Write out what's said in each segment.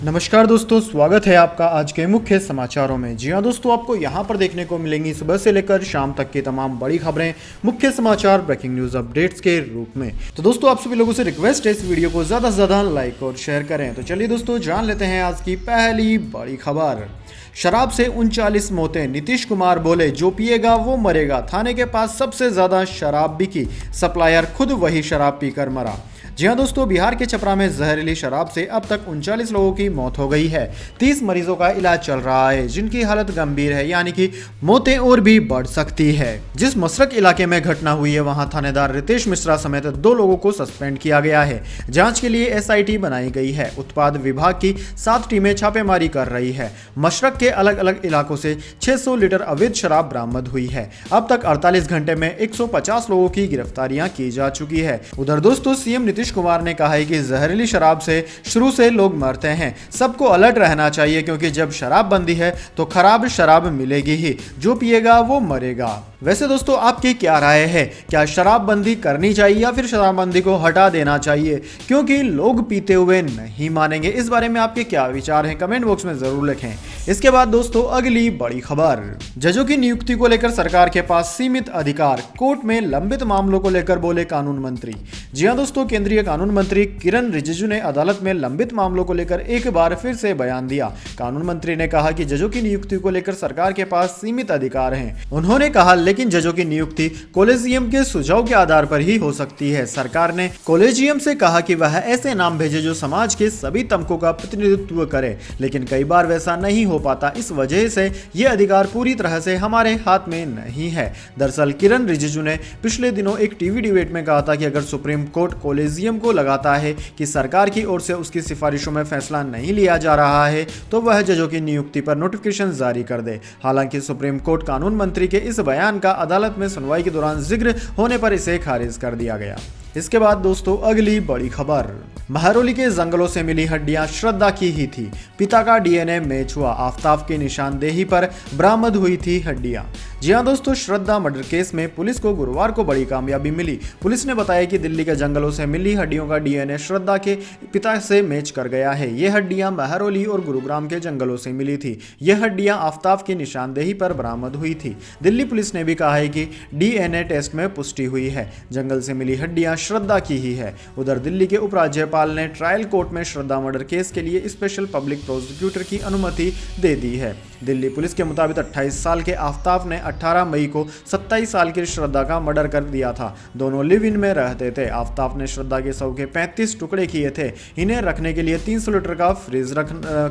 नमस्कार दोस्तों, स्वागत है आपका आज के मुख्य समाचारों में। जी हाँ दोस्तों, आपको यहाँ पर देखने को मिलेंगी सुबह से लेकर शाम तक की तमाम बड़ी खबरें, मुख्य समाचार, ब्रेकिंग न्यूज अपडेट्स के रूप में। तो दोस्तों, आप सभी लोगों से रिक्वेस्ट है इस वीडियो को ज़्यादा से ज़्यादा लाइक और शेयर करें। तो चलिए दोस्तों, जान लेते हैं आज की पहली बड़ी खबर। शराब से 39 मौतें, नीतीश कुमार बोले जो पिएगा वो मरेगा। थाने के पास सबसे ज्यादा शराब बिकी, सप्लायर खुद वही शराब पीकर मरा। जी हाँ दोस्तों, बिहार के छपरा में जहरीली शराब से अब तक 39 लोगों की मौत हो गई है। 30 मरीजों का इलाज चल रहा है जिनकी हालत गंभीर है, यानी कि मौतें और भी बढ़ सकती है। जिस मसरक इलाके में घटना हुई है वहां थानेदार रितेश मिश्रा समेत 2 लोगों को सस्पेंड किया गया है। जांच के लिए SIT बनाई गई है। उत्पाद विभाग की 7 टीमें छापेमारी कर रही है। मशरक के अलग अलग इलाकों से 600 लीटर अवैध शराब बरामद हुई है। अब तक 48 घंटे में 150 लोगों की गिरफ्तारियां की जा चुकी है। उधर दोस्तों, CM नीतीश कुमार ने कहा है कि जहरीली शराब से शुरू से लोग मरते हैं, सबको अलर्ट रहना चाहिए क्योंकि जब शराब बंदी है तो खराब शराब मिलेगी ही, जो पिएगा वो मरेगा। वैसे दोस्तों, आपकी क्या राय है? क्या शराबबंदी करनी चाहिए या फिर शराबबंदी को हटा देना चाहिए, क्योंकि लोग पीते हुए नहीं मानेंगे? इस बारे में आपके क्या विचार हैं, कमेंट बॉक्स में जरूर लिखें। इसके बाद दोस्तों, अगली बड़ी खबर। जजों की नियुक्ति को लेकर सरकार के पास सीमित अधिकार, कोर्ट में लंबित मामलों को लेकर बोले कानून मंत्री। जी हां दोस्तों, केंद्रीय कानून मंत्री किरण रिजिजू ने अदालत में लंबित मामलों को लेकर एक बार फिर से बयान दिया। कानून मंत्री ने कहा कि जजों की नियुक्ति को लेकर सरकार के पास सीमित अधिकार हैं। उन्होंने कहा, लेकिन जजों की नियुक्ति कॉलेजियम के सुझाव के आधार पर ही हो सकती है। सरकार ने कॉलेजियम से कहा कि वह ऐसे नाम भेजे जो समाज के सभी तबकों का प्रतिनिधित्व करे, लेकिन कई बार वैसा नहीं हो पाता। इस वजह से ये अधिकार पूरी तरह से हमारे हाथ में नहीं है। दरअसल किरण रिजिजू ने पिछले दिनों एक टीवी डिबेट में कहा था कि अगर सुप्रीम कोर्ट कॉलेजियम को लगाता है कि सरकार की ओर से उसकी सिफारिशों में फैसला नहीं लिया जा रहा है तो वह जजों की नियुक्ति पर नोटिफिकेशन जारी कर दे। हालांकि सुप्रीम कोर्ट कानून मंत्री के इस बयान का अदालत में सुनवाई के दौरान जिक्र होने पर इसे खारिज कर दिया गया। इसके बाद दोस्तों, अगली बड़ी खबर। महरौली के जंगलों से मिली हड्डियां श्रद्धा की ही थी। पिता का DNA मैच हुआ। आफताब की निशानदेही पर बरामद हुई थी हड्डियां। जी हां दोस्तों, श्रद्धा मर्डर केस में पुलिस को गुरुवार को बड़ी कामयाबी मिली। पुलिस ने बताया कि दिल्ली के जंगलों से मिली हड्डियों का DNA श्रद्धा के पिता से मैच कर गया है। ये हड्डियां महरौली और गुरुग्राम के जंगलों से मिली थी। ये हड्डियां आफताब की निशानदेही पर बरामद हुई थी। दिल्ली पुलिस ने भी कहा है कि DNA टेस्ट में पुष्टि हुई है। जंगल से मिली हड्डियां श्रद्धा की ही है। उधर दिल्ली के उपराज्यपाल ने ट्रायल कोर्ट में श्रद्धा मर्डर केस के लिए स्पेशल पब्लिक प्रोसिक्यूटर की अनुमति दे दी है। दिल्ली पुलिस के मुताबिक 28 साल के आफताब ने 18 मई को 27 साल की श्रद्धा का मर्डर कर दिया था। दोनों लिव इन में रहते थे। आफताब ने श्रद्धा के शव के 35 टुकड़े किए थे। इन्हें रखने के लिए 300 लीटर का फ्रिज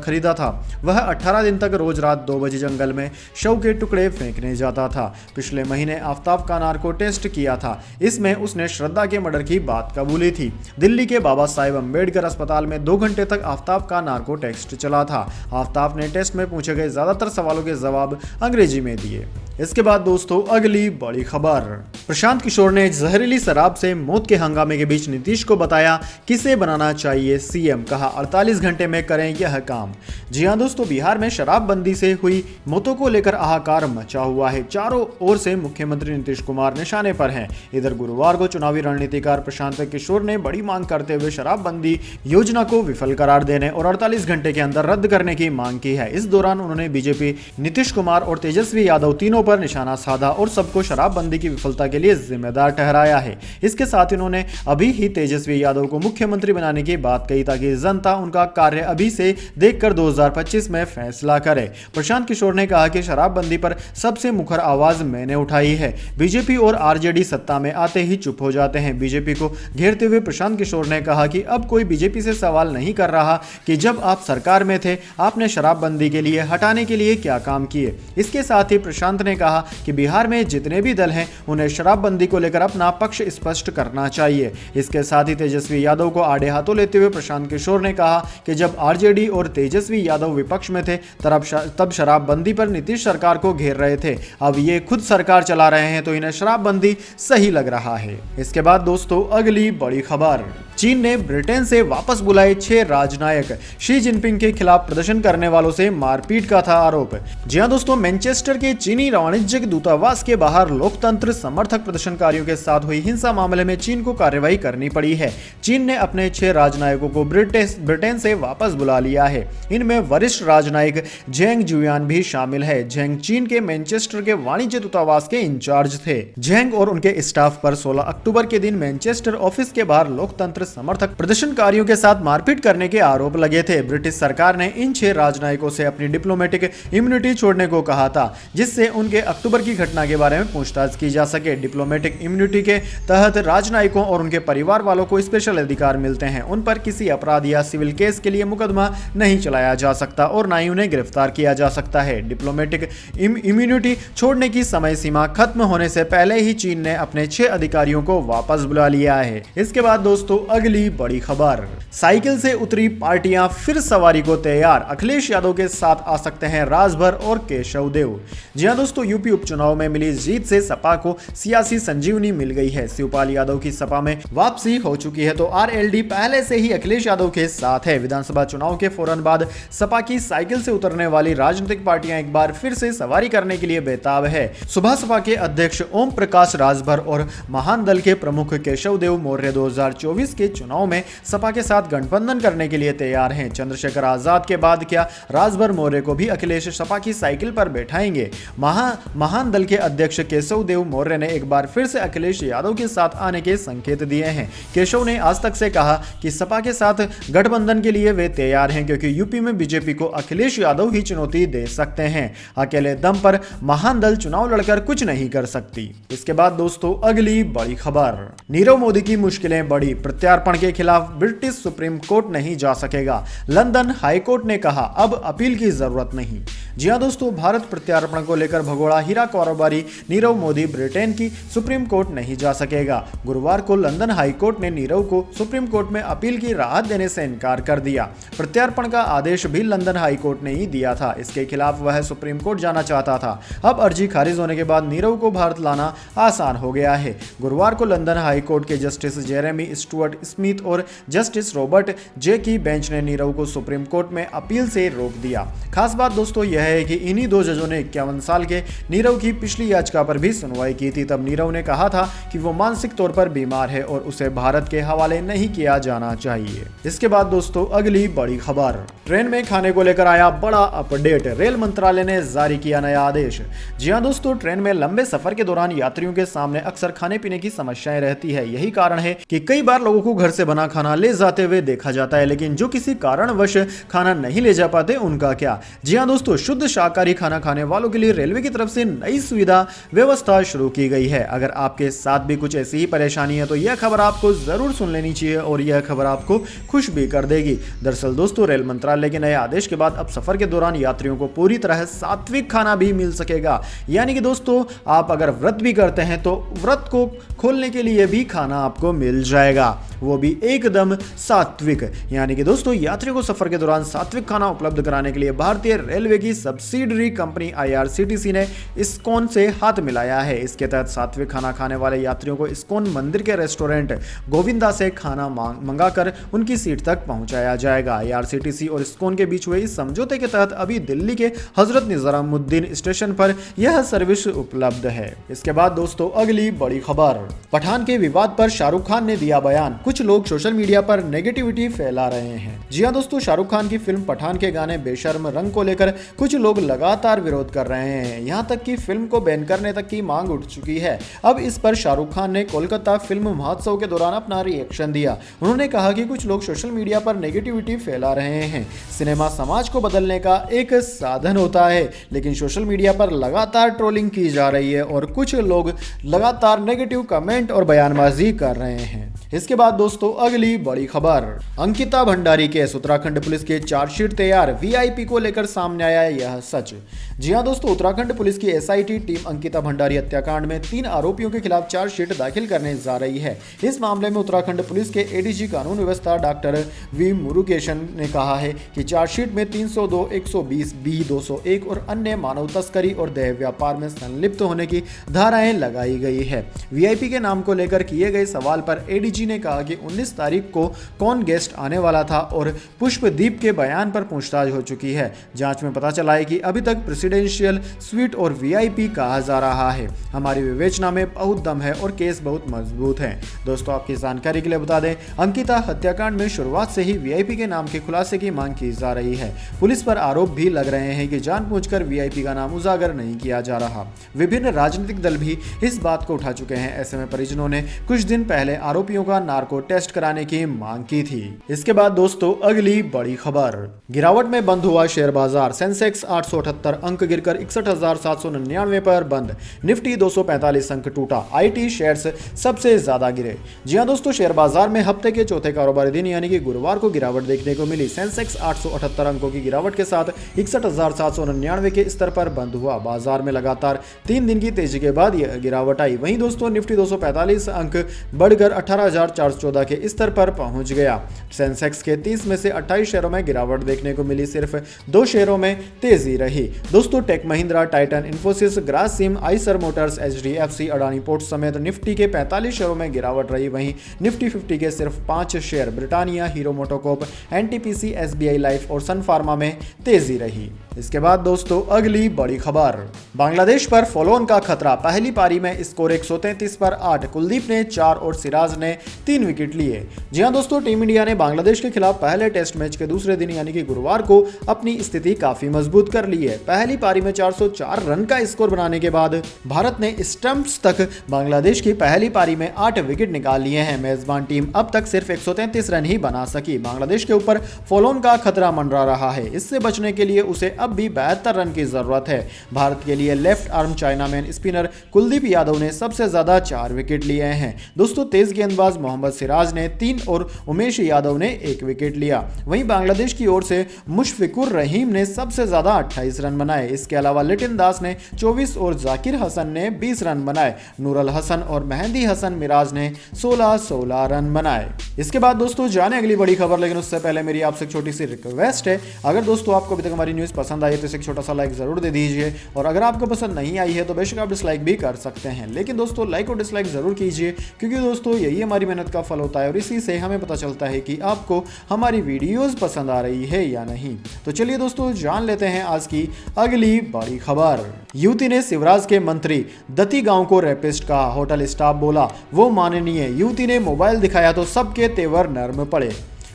खरीदा था। वह 18 दिन तक रोज रात 2 बजे जंगल में शव के टुकड़े फेंकने जाता था। पिछले महीने आफताब का नार्को टेस्ट किया था। इसमें उसने श्रद्धा के मर्डर की बात कबूली थी। दिल्ली के बाबा साहेब अम्बेडकर अस्पताल में 2 घंटे तक आफताब का नार्को टेस्ट चला था। आफताब ने टेस्ट में पूछे गए ज्यादातर सवालों के जवाब अंग्रेजी में दिए। इसके बाद दोस्तों, अगली बड़ी खबर। प्रशांत किशोर ने जहरीली शराब से मौत के हंगामे के बीच नीतीश को बताया किसे बनाना चाहिए CM। कहा 48 घंटे में करें यह काम। जी हां दोस्तों, बिहार में शराबबंदी से हुई मौतों को लेकर हाहाकार मचा हुआ है। चारों ओर से मुख्यमंत्री नीतीश कुमार निशाने पर हैं। इधर गुरुवार को चुनावी रणनीतिकार प्रशांत किशोर ने बड़ी मांग करते हुए शराबबंदी योजना को विफल करार देने और 48 घंटे के अंदर रद्द करने की मांग की है। इस दौरान उन्होंने बीजेपी, नीतीश कुमार और तेजस्वी यादव तीनों पर निशाना साधा और सबको शराबबंदी की विफलता के लिए जिम्मेदार ठहराया है। इसके साथ उन्होंने अभी ही तेजस्वी यादव को मुख्यमंत्री बनाने की बात कही ताकि जनता उनका कार्य अभी से देखकर 2025 में फैसला करे। प्रशांत किशोर ने कहा कि शराबबंदी पर सबसे मुखर आवाज मैंने उठाई है। बीजेपी और RJD सत्ता में आते ही चुप हो जाते हैं। बीजेपी को घेरते हुए प्रशांत किशोर ने कहा कि अब कोई बीजेपी से सवाल नहीं कर रहा कि जब आप सरकार में थे आपने शराबबंदी के लिए, हटाने के लिए क्या काम किए। इसके साथ ही प्रशांत ने कहा कि बिहार में जितने भी दल हैं उन्हें शराबबंदी को लेकर अपना पक्ष स्पष्ट करना चाहिए। इसके साथ ही तेजस्वी यादव को आड़े हाथों लेते हुए प्रशांत किशोर ने कहा कि जब RJD और तेजस्वी यादव विपक्ष में थे तब शराबबंदी पर नीतीश सरकार को घेर रहे थे। अब ये खुद सरकार चला रहे हैं तो इन्हें शराबबंदी सही लग रहा है। इसके बाद दोस्तों, अगली बड़ी खबर। चीन ने ब्रिटेन से वापस बुलाए 6 राजनायक। शी जिनपिंग के खिलाफ प्रदर्शन करने वालों से मारपीट का था आरोप। जी हां दोस्तों, मैनचेस्टर के चीनी वाणिज्यिक दूतावास के बाहर लोकतंत्र समर्थक प्रदर्शनकारियों के साथ हुई हिंसा मामले में चीन को कार्रवाई करनी पड़ी है। चीन ने अपने 6 राजनयिकों को ब्रिटेन से वापस बुला लिया है। इनमें वरिष्ठ राजनयिक जेंग जुयान भी शामिल है। जेंग चीन के मैनचेस्टर के वाणिज्य दूतावास के इंचार्ज थे। जेंग और उनके स्टाफ पर 16 अक्टूबर के दिन मैनचेस्टर ऑफिस के बाहर लोकतंत्र समर्थक प्रदर्शनकारियों के साथ मारपीट करने के आरोप लगे थे। ब्रिटिश सरकार ने इन 6 राजनयिकों से अपनी डिप्लोमेटिक इम्यूनिटी छोड़ने को कहा था, जिससे उनके अक्टूबर की घटना के बारे में पूछताछ की जा सके। डिप्लोमेटिक इम्यूनिटी के तहत राजनयिकों और उनके परिवार वालों को स्पेशल अधिकार मिलते हैं। उन पर किसी अपराध या सिविल केस के लिए मुकदमा नहीं चलाया जा सकता और न ही उन्हें गिरफ्तार किया जा सकता है। डिप्लोमेटिक इम्यूनिटी छोड़ने की समय सीमा खत्म होने से पहले ही चीन ने अपने 6 अधिकारियों को वापस बुला लिया है। इसके बाद दोस्तों अगली बड़ी खबर, साइकिल से उतरी पार्टियां फिर सवारी को तैयार। अखिलेश यादव के साथ आ सकते हैं राजभर और केशव देव। जी हां दोस्तों, यूपी उपचुनाव में मिली जीत से सपा को सियासी संजीवनी मिल गई है। शिवपाल यादव की सपा में वापसी हो चुकी है तो आरएलडी पहले से ही अखिलेश यादव के साथ है। विधानसभा चुनाव के फौरन बाद सपा की साइकिल से उतरने वाली राजनीतिक पार्टियां एक बार फिर से सवारी करने के लिए बेताब है। सुबह सपा के अध्यक्ष ओम प्रकाश राजभर और महान दल के प्रमुख केशव देव मौर्य 2024 के चुनाव में सपा के साथ गठबंधन करने के लिए तैयार हैं। चंद्रशेखर आजाद के बाद क्या राजभर मौर्य को भी अखिलेश सपा की साइकिल पर बैठाएंगे? महान दल के अध्यक्ष केशव देव मौर्य ने एक बार फिर से अखिलेश यादव के साथ आने के संकेत दिए हैं। केशव ने आज तक से कहा कि सपा के साथ गठबंधन के लिए वे तैयार हैं, क्योंकि यूपी में बीजेपी को अखिलेश यादव ही चुनौती दे सकते हैं। अकेले दम पर महान दल चुनाव लड़कर कुछ नहीं कर सकती। इसके बाद दोस्तों अगली बड़ी खबर, नीरव मोदी की मुश्किलें बढ़ी। प्रत्यार्पण के खिलाफ ब्रिटिश सुप्रीम कोर्ट नहीं जा सकेगा। लंदन हाई कोर्ट ने कहा अब अपील की जरूरत नहीं। जी हां दोस्तों, भारत प्रत्यार्पण को लेकर भगोड़ा हीरा कारोबारी नीरव मोदी ब्रिटेन की सुप्रीम कोर्ट नहीं जा सकेगा। गुरुवार को लंदन हाई कोर्ट ने नीरव को सुप्रीम कोर्ट में अपील की राहत देने से इनकार कर दिया। प्रत्यार्पण का आदेश भी लंदन हाई कोर्ट ने ही दिया था। इसके खिलाफ वह सुप्रीम कोर्ट जाना चाहता था। अब अर्जी खारिज होने के बाद नीरव को भारत लाना आसान हो गया है। गुरुवार को लंदन हाई कोर्ट के जस्टिस जेरेमी स्टुअर्ट स्मिथ और जस्टिस रॉबर्ट जे की बेंच ने नीरव को सुप्रीम कोर्ट में अपील से रोक दिया। खास बात दोस्तों यह है कि इन्हीं 2 जजों ने 51 साल के नीरव की पिछली याचिका पर भी सुनवाई की थी। तब नीरव ने कहा था कि वो मानसिक तौर पर बीमार है और उसे भारत के हवाले नहीं किया जाना चाहिए। इसके बाद दोस्तों अगली बड़ी खबर, ट्रेन में खाने को लेकर आया बड़ा अपडेट। रेल मंत्रालय ने जारी किया नया आदेश। जी हां दोस्तों, ट्रेन में लंबे सफर के दौरान यात्रियों के सामने अक्सर खाने पीने की समस्याएं रहती है। यही कारण है कि कई बार लोगों को घर से बना खाना ले जाते हुए देखा जाता है, लेकिन जो किसी कारणवश खाना नहीं ले जा पाते उनका क्या? जी हां दोस्तों, शुद्ध शाकाहारी खाना खाने वालों के लिए रेलवे की तरफ से नई सुविधा व्यवस्था शुरू की गई है। अगर आपके साथ भी कुछ ऐसी ही परेशानी है तो यह खबर आपको जरूर सुन लेनी चाहिए और यह खबर आपको खुश भी कर देगी। दरअसल दोस्तों, रेल मंत्रालय के नए आदेश के बाद अब सफर के दौरान यात्रियों को पूरी तरह सात्विक खाना भी मिल सकेगा। यानी कि दोस्तों, आप अगर व्रत भी करते हैं तो व्रत को खोलने के लिए भी खाना आपको मिल जाएगा, वो भी एकदम सात्विक। यानी कि दोस्तों, यात्रियों को सफर के दौरान सात्विक खाना उपलब्ध कराने के लिए भारतीय रेलवे की सब्सिडरी कंपनी IRCTC ने इस्कॉन से हाथ मिलाया है। इसके तहत सात्विक खाना खाने वाले यात्रियों को इस्कॉन मंदिर के रेस्टोरेंट गोविंदा से खाना मंगाकर उनकी सीट तक पहुंचाया जाएगा। IRCTC और इस्कॉन के बीच हुए इस समझौते के तहत अभी दिल्ली के हजरत निजामुद्दीन स्टेशन पर यह सर्विस उपलब्ध है। इसके बाद दोस्तों अगली बड़ी खबर, पठान के विवाद पर शाहरुख खान ने दिया बयान। कुछ लोग सोशल मीडिया पर नेगेटिविटी फैला रहे हैं। जी हां दोस्तों, शाहरुख खान की फिल्म पठान के गाने बेशर्म रंग को लेकर कुछ लोग लगातार विरोध कर रहे हैं। यहां तक कि फिल्म को बैन करने तक की मांग उठ चुकी है। अब इस पर शाहरुख खान ने कोलकाता फिल्म महोत्सव के दौरान अपना रिएक्शन दिया। उन्होंने कहा कि कुछ लोग सोशल मीडिया पर नेगेटिविटी फैला रहे हैं। सिनेमा समाज को बदलने का एक साधन होता है, लेकिन सोशल मीडिया पर लगातार ट्रोलिंग की जा रही है और कुछ लोग लगातार नेगेटिव कमेंट और बयानबाजी कर रहे हैं। इसके बाद दोस्तों अगली बड़ी खबर, अंकिता भंडारी केस, उत्तराखंड पुलिस के चार्जशीट तैयार। वीआईपी को लेकर सामने आया यह सच। जी हां दोस्तों, उत्तराखंड पुलिस की SIT टीम अंकिता भंडारी हत्याकांड में 3 आरोपियों के खिलाफ चार्जशीट दाखिल करने जा रही है। इस मामले में उत्तराखंड पुलिस के ADG कानून व्यवस्था डॉक्टर वी मुरुगेशन ने कहा है कि चार्जशीट में 302, 120, B 201 और अन्य मानव तस्करी और देह व्यापार में संलिप्त होने की धाराएं लगाई गई है। वीआईपी के नाम को लेकर किए गए सवाल पर ADG आईजी ने कहा कि 19 तारीख को कौन गेस्ट आने वाला था और पुष्पदीप के बयान पर पूछताछ हो चुकी है। जांच में पता चला है कि अभी तक प्रेसिडेंशियल स्वीट और वीआईपी कहा जा रहा है। हमारी विवेचना में बहुत दम है और केस बहुत मजबूत है। दोस्तों, आपकी जानकारी के लिए बता दें, अंकिता हत्याकांड में शुरुआत से ही वीआईपी के नाम के खुलासे की मांग की जा रही है। पुलिस पर आरोप भी लग रहे हैं कि जानबूझकर वीआईपी का नाम उजागर नहीं किया जा रहा। विभिन्न राजनीतिक दल भी इस बात को उठा चुके हैं। ऐसे में परिजनों ने कुछ दिन पहले आरोपियों का नार्को टेस्ट कराने की मांग की थी। इसके बाद दोस्तों, अगली बड़ी खबर, गिरावट में बंद हुआ शेयर बाजार। सेंसेक्स 878 अंक गिरकर 61,799 पर बंद। निफ्टी 245 अंक टूटा। आईटी शेयर्स सबसे ज्यादा गिरे। जी हां दोस्तों, शेयर बाजार में हफ्ते के चौथे कारोबारी दिन यानी कि गुरुवार को गिरावट देखने को मिली। सेंसेक्स 878 अंकों की गिरावट के साथ 61,799 के स्तर पर बंद हुआ। बाजार में लगातार 3 दिन की तेजी के बाद यह गिरावट आई। वहीं दोस्तों, निफ्टी 245 अंक बढ़कर 18,414 के स्तर पर पहुंच गया। सेंसेक्स के 30 में से 28 शेयरों में गिरावट देखने को मिली। सिर्फ 2 शेयरों में तेजी रही। दोस्तों, Tech Mahindra, Titan, Infosys, Grasim, Eicher Motors, HDFC, Adani Ports समेत निफ्टी के 45 शेयरों में गिरावट रही। वहीं निफ्टी 50 के सिर्फ 5 share Britannia, hero MotoCorp, NTPC, SBI life और सन फार्मा में तेजी रही। इसके बाद दोस्तों, अगली बड़ी खबर, बांग्लादेश पर फॉलो ऑन का खतरा। पहली पारी में स्कोर 133 पर 8। कुलदीप ने 4 और सिराज ने 3 विकेट लिए। जी हां दोस्तों, टीम इंडिया ने बांग्लादेश के खिलाफ पहले टेस्ट मैच के दूसरे दिन यानी कि गुरुवार को अपनी स्थिति काफी मजबूत कर ली है। पहली पारी में 404 रन का स्कोर बनाने के बाद भारत ने स्टंप्स तक बांग्लादेश की पहली पारी में 8 विकेट निकाल लिए हैं। मेजबान टीम अब तक सिर्फ 133 रन ही बना सकी। बांग्लादेश के ऊपर फॉलो ऑन का खतरा मंडरा रहा है। इससे बचने के लिए उसे अब भी 72 रन की जरूरत है। भारत के लिए left arm chinaman spinner Kuldeep Yadav ने सबसे ज्यादा 4 विकेट लिए हैं। दोस्तों, तेज गेंदबाज मोहम्मद सिराज ने 3 और उमेश यादव ने 1 विकेट लिया। वहीं बांग्लादेश की ओर से मुशफिकुर रहीम ने सबसे ज्यादा 28 रन बनाए। इसके अलावा लिटिन दास ने 24 और जाकिर हसन ने 20 रन बनाए। नूरल हसन और मेहंदी हसन मिराज ने 16 रन बनाए। इसके बाद दोस्तों, जाने अगली बड़ी खबर, लेकिन उससे पहले मेरी आपसे एक छोटी सी रिक्वेस्ट है। अगर दोस्तों आपको अभी तक हमारी न्यूज़ पसंद आई तो इसे एक छोटा सा लाइक जरूर दे दीजिए, और अगर आपको पसंद नहीं आई है तो बेशक आप डिसलाइक भी कर सकते हैं, लेकिन दोस्तों लाइक और डिसलाइक जरूर कीजिए, क्योंकि दोस्तों यही हमारी मेहनत का फल होता है और इसी से हमें पता चलता है कि आपको हमारी वीडियोस पसंद आ रही है या नहीं। तो चलिए दोस्तों, जान लेते हैं आज की अगली बड़ी खबर। युवती ने शिवराज के मंत्री दत्ती गांव को रेपिस्ट कहा। होटल स्टाफ बोला वो माननीय। युवती ने मोबाइल दिखाया तो सबके तेवर नर्म पड़े।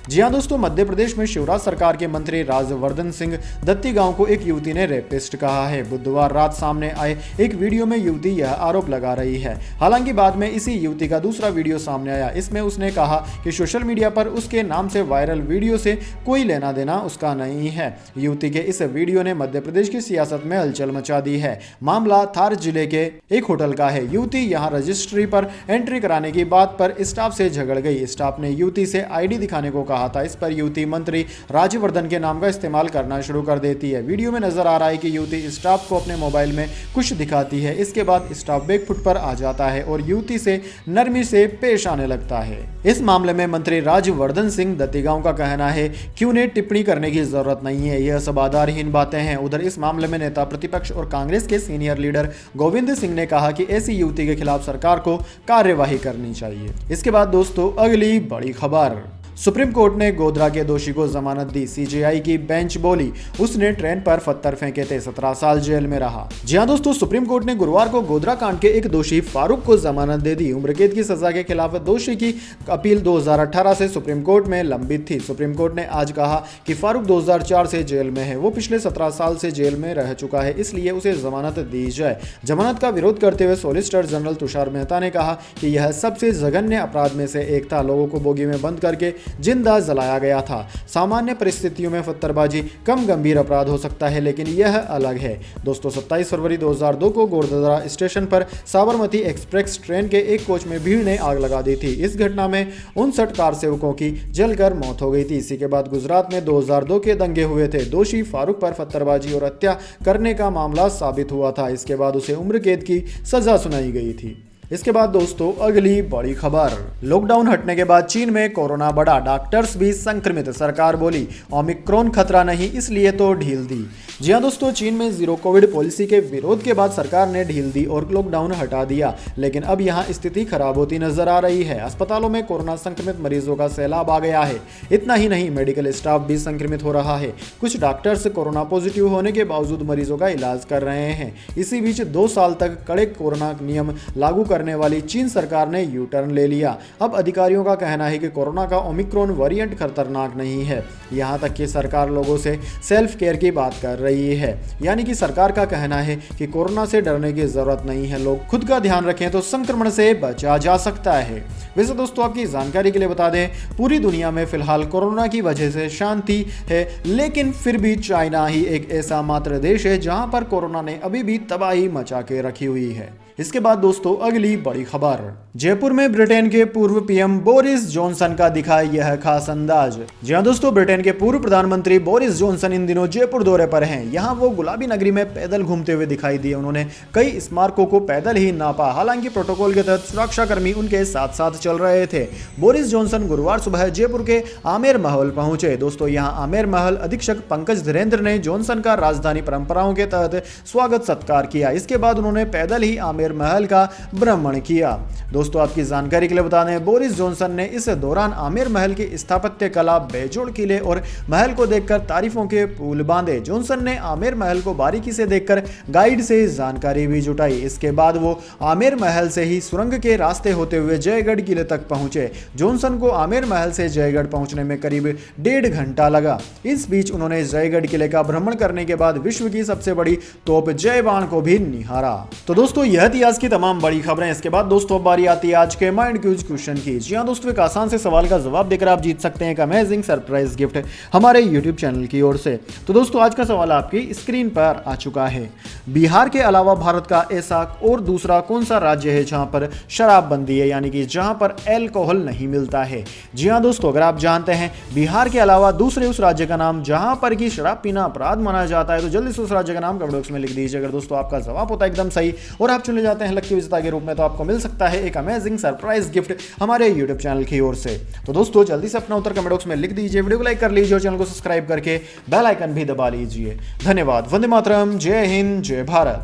जी हां दोस्तों, मध्य प्रदेश में शिवराज सरकार के मंत्री राजवर्धन सिंह दत्ती गांव को एक युवती ने रेपिस्ट कहा है। बुधवार रात सामने आए एक वीडियो में युवती यह आरोप लगा रही है। हालांकि बाद में इसी युवती का दूसरा वीडियो सामने आया। इसमें उसने कहा कि सोशल मीडिया पर उसके नाम से वायरल वीडियो से कोई लेना देना उसका नहीं है। युवती के इस वीडियो ने मध्य प्रदेश की सियासत में हलचल मचा दी है। मामला थार जिले के एक होटल का है। युवती यहां रजिस्ट्री पर एंट्री कराने की बात पर स्टाफ से झगड़ गई। स्टाफ ने युवती से आईडी दिखाने को कहा था। इस पर युवती मंत्री राजवर्धन के नाम का इस्तेमाल करना शुरू कर देती है। वीडियो में नजर आ रहा है कि युवती स्टाफ को अपने मोबाइल में कुछ दिखाती है। इसके बाद स्टाफ बैकफुट पर आ जाता है और युवती से नरमी से पेश आने लगता है। इस मामले में मंत्री राजवर्धन सिंह दत्ती गांव का कहना है कि उन्हें टिप्पणी करने की जरूरत नहीं है, यह सब आधारहीन बातें हैं। उधर इस मामले में नेता प्रतिपक्ष और कांग्रेस के सीनियर लीडर गोविंद सिंह ने कहा कि ऐसी युवती के खिलाफ सरकार को कार्यवाही करनी चाहिए। इसके बाद दोस्तों, अगली बड़ी खबर, सुप्रीम कोर्ट ने गोधरा के दोषी को जमानत दी। सीजेआई की बेंच बोली उसने ट्रेन पर पत्थर फेंके थे, 17 साल जेल में रहा। जी हां दोस्तों, सुप्रीम कोर्ट ने गुरुवार को गोधरा कांड के एक दोषी फारूक को जमानत दे दी। उम्र कैद की सजा के खिलाफ दोषी की अपील 2018 से सुप्रीम कोर्ट में लंबित थी। सुप्रीम कोर्ट ने आज कहा कि फारूक 2004 से जेल में है। वो पिछले 17 साल से जेल में रह चुका है, इसलिए उसे जमानत दी जाए। जमानत का विरोध करते हुए सॉलिसिटर जनरल तुषार मेहता ने कहा कि यह सबसे जघन्य अपराध में से एक था। लोगों को बोगी में बंद करके जिंदा जलाया गया था। सामान्य परिस्थितियों में पत्थरबाजी कम गंभीर अपराध हो सकता है, लेकिन यह अलग है। दोस्तों, 27 फरवरी 2002 को गोधरा स्टेशन पर साबरमती एक्सप्रेस ट्रेन के एक कोच में भीड़ ने आग लगा दी थी। इस घटना में 59 कार सेवकों की जलकर मौत हो गई थी। इसी के बाद गुजरात में 2002 के दंगे हुए थे। दोषी फारूक पर पत्थरबाजी और हत्या करने का मामला साबित हुआ था। इसके बाद उसे उम्र कैद की सजा सुनाई गई थी। इसके बाद दोस्तों, अगली बड़ी खबर, लॉकडाउन हटने के बाद चीन में कोरोना बढ़ा, डॉक्टर्स भी संक्रमित। सरकार बोली ओमिक्रॉन खतरा नहीं, इसलिए तो ढील दी। जी हाँ दोस्तों, चीन में जीरो कोविड पॉलिसी के विरोध के बाद सरकार ने ढील दी और लॉकडाउन हटा दिया, लेकिन अब यहाँ स्थिति खराब होती नजर आ रही है। अस्पतालों में कोरोना संक्रमित मरीजों का सैलाब आ गया है। इतना ही नहीं, मेडिकल स्टाफ भी संक्रमित हो रहा है। कुछ डॉक्टर्स कोरोना पॉजिटिव होने के बावजूद मरीजों का इलाज कर रहे हैं। इसी बीच 2 साल तक कड़े कोरोना नियम लागू करने वाली चीन सरकार ने यू टर्न ले लिया। अब अधिकारियों का कहना है कि कोरोना का ओमिक्रॉन वेरिएंट खतरनाक नहीं है। यहाँ तक कि सरकार लोगों से सेल्फ केयर की बात कर रही है, यानी कि सरकार का कहना है कि कोरोना से डरने की जरूरत नहीं है, लोग खुद का ध्यान रखें तो संक्रमण से बचा जा सकता है। वैसे दोस्तों, आपकी जानकारी के लिए बता दें, पूरी दुनिया में फिलहाल कोरोना की वजह से शांति है, लेकिन फिर भी चाइना ही एक ऐसा मात्र देश है जहां पर कोरोना ने अभी भी तबाही मचा के रखी हुई है। इसके बाद दोस्तों, अगली बड़ी खबर, जयपुर में ब्रिटेन के पूर्व पीएम बोरिस जॉनसन का दिखा यह खास अंदाज। जी हां दोस्तों, ब्रिटेन के पूर्व प्रधानमंत्री बोरिस जॉनसन इन दिनों जयपुर दौरे पर हैं। यहां वो गुलाबी नगरी में पैदल घूमते हुए दिखाई दिए। उन्होंने कई स्मारकों को पैदल ही नापा। हालांकि प्रोटोकॉल के तहत सुरक्षाकर्मी उनके साथ साथ चल रहे थे। बोरिस जॉनसन गुरुवार सुबह जयपुर के आमेर महल पहुंचे। दोस्तों, यहाँ आमेर महल अधीक्षक पंकज धीरेन्द्र ने जॉनसन का राजधानी परंपराओं के तहत स्वागत सत्कार किया। इसके बाद उन्होंने पैदल ही आमेर महल का भ्रमण किया। दोस्तों, आपकी जानकारी के लिए बता दें, बोरिस जॉनसन ने इस दौरान आमेर महल की स्थापत्य कला, बेजोड़ किले और महल को देखकर तारीफों के पुल बांधे। जॉनसन ने आमेर महल को बारीकी से देखकर गाइड से जानकारी भी जुटाई। इसके बाद वो आमेर महल से ही सुरंग के रास्ते होते हुए जयगढ़ किले तक पहुंचे। जॉनसन को आमेर महल से जयगढ़ पहुंचने में करीब 1.5 घंटा लगा। इस बीच उन्होंने जयगढ़ किले का भ्रमण करने के बाद विश्व की सबसे बड़ी तोप जय बाण को भी निहारा। तो दोस्तों, यह थी आज की तमाम बड़ी खबरें। इसके बाद दोस्तों, बारी आती है आज के माइंड क्यूज क्वेश्चन की। जी हां दोस्तों, एक आसान से सवाल का जवाब देकर आप जीत सकते हैं एक अमेजिंग सरप्राइज गिफ्ट हमारे यूट्यूब चैनल की ओर से। तो दोस्तों, आज का सवाल आपकी स्क्रीन पर आ चुका है। बिहार के अलावा भारत का ऐसा और दूसरा कौन सा राज्य है जहां पर शराबबंदी है, यानी कि जहां पर अल्कोहल नहीं मिलता है? जी हां दोस्तों, अगर आप जानते हैं बिहार के अलावा दूसरे उस राज्य का नाम जहां पर की शराब पीना अपराध माना जाता है, तो जल्दी से उस राज्य का नाम कमेंट बॉक्स में लिख दीजिए। अगर दोस्तों आपका जवाब होता है एकदम सही और आप चुने जाते हैं लकी विजेता के रूप में, तो आपको मिल सकता है एक अमेजिंग सरप्राइज गिफ्ट हमारे यूट्यूब चैनल की ओर से। तो दोस्तों, जल्दी से अपना उत्तर कमेंट बॉक्स में लिख दीजिए, वीडियो को लाइक कर लीजिए और चैनल को सब्सक्राइब करके बेल आइकन भी दबा लीजिए। धन्यवाद। वंदे मातरम। जय हिंद, जय भारत।